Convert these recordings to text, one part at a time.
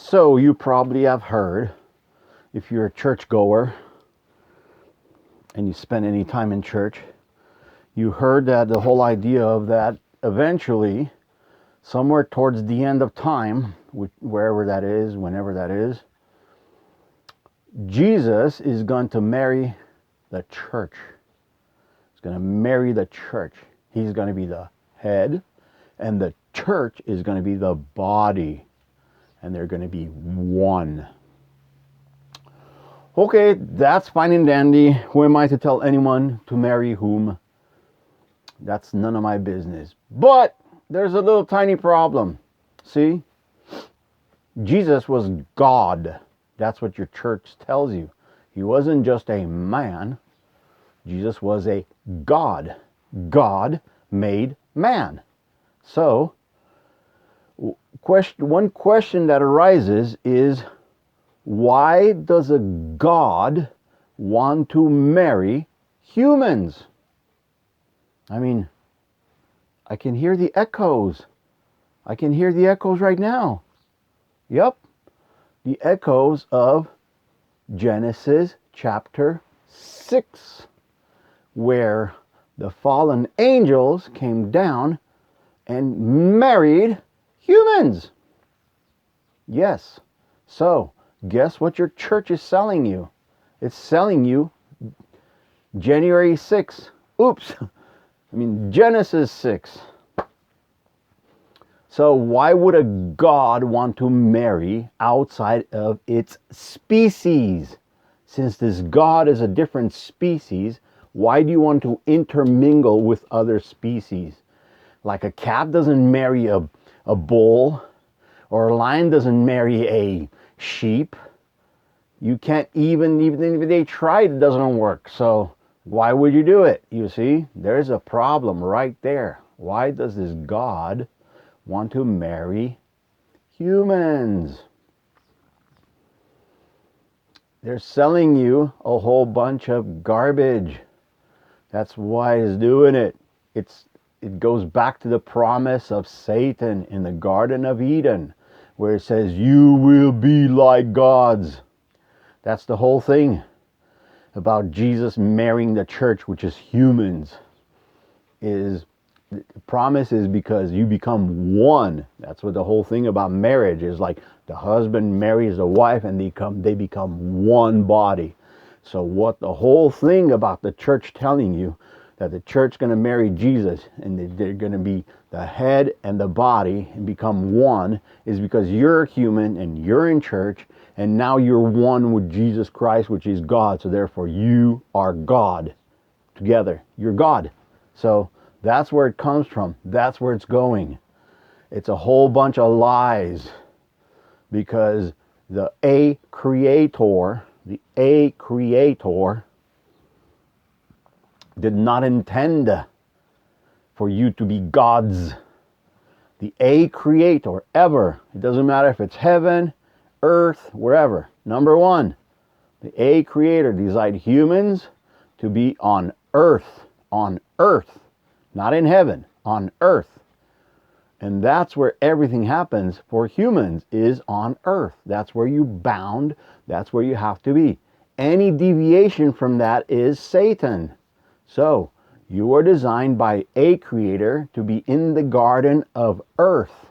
So you probably have heard, if you're a churchgoer and you spend any time in church, you heard that the whole idea of that eventually, somewhere towards the end of time, wherever that is, whenever that is, Jesus is going to marry the church. He's going to marry the church. He's going to be the head, and the church is going to be the body, and they're going to be one. Okay, that's fine and dandy. Who am I to tell anyone to marry whom? That's none of my business. But there's a little tiny problem. See? Jesus was God. That's what your church tells you. He wasn't just a man. Jesus was a God. God made man. So, one question that arises is, why does a God want to marry humans? I mean, I can hear the echoes. I can hear the echoes right now. Yep, the echoes of Genesis chapter 6, where the fallen angels came down and married humans. Yes. So, guess what your church is selling you? It's selling you January 6th. Oops. Genesis 6. So why would a God want to marry outside of its species? Since this God is a different species, why do you want to intermingle with other species? Like a cat doesn't marry a bull, or a lion doesn't marry a sheep. You can't even if they tried, it doesn't work. So why would you do it? You see, there's a problem right there. Why does this God want to marry humans? They're selling you a whole bunch of garbage. That's why he's doing it. It goes back to the promise of Satan in the Garden of Eden, where it says, you will be like gods. That's the whole thing about Jesus marrying the church, which is humans. The promise is because you become one. That's what the whole thing about marriage is like. The husband marries the wife and they become one body. So what the whole thing about the church telling you, that the church is going to marry Jesus and they're going to be the head and the body and become one, is because you're human and you're in church and now you're one with Jesus Christ, which is God. So therefore you are God together. You're God. So that's where it comes from. That's where it's going. It's a whole bunch of lies, because the creator did not intend for you to be gods. The creator, ever, it doesn't matter if it's heaven, earth, wherever. Number one, the creator designed humans to be on earth, not in heaven, on earth. And that's where everything happens for humans, is on earth. That's where you bound, that's where you have to be. Any deviation from that is Satan. So, you are designed by a creator to be in the garden of earth,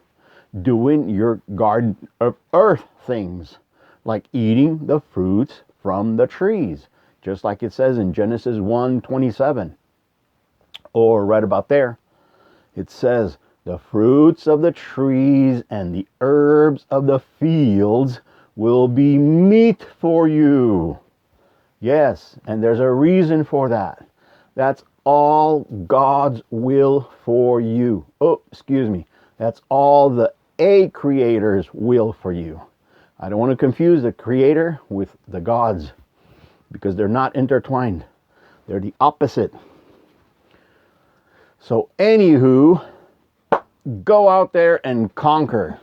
doing your garden of earth things, like eating the fruits from the trees, just like it says in Genesis 1:27. Or right about there, it says, the fruits of the trees and the herbs of the fields will be meat for you. Yes, and there's a reason for that. That's all God's will for you. Oh, excuse me. That's all the creator's will for you. I don't want to confuse the creator with the gods, because they're not intertwined. They're the opposite. So anywho, go out there and conquer.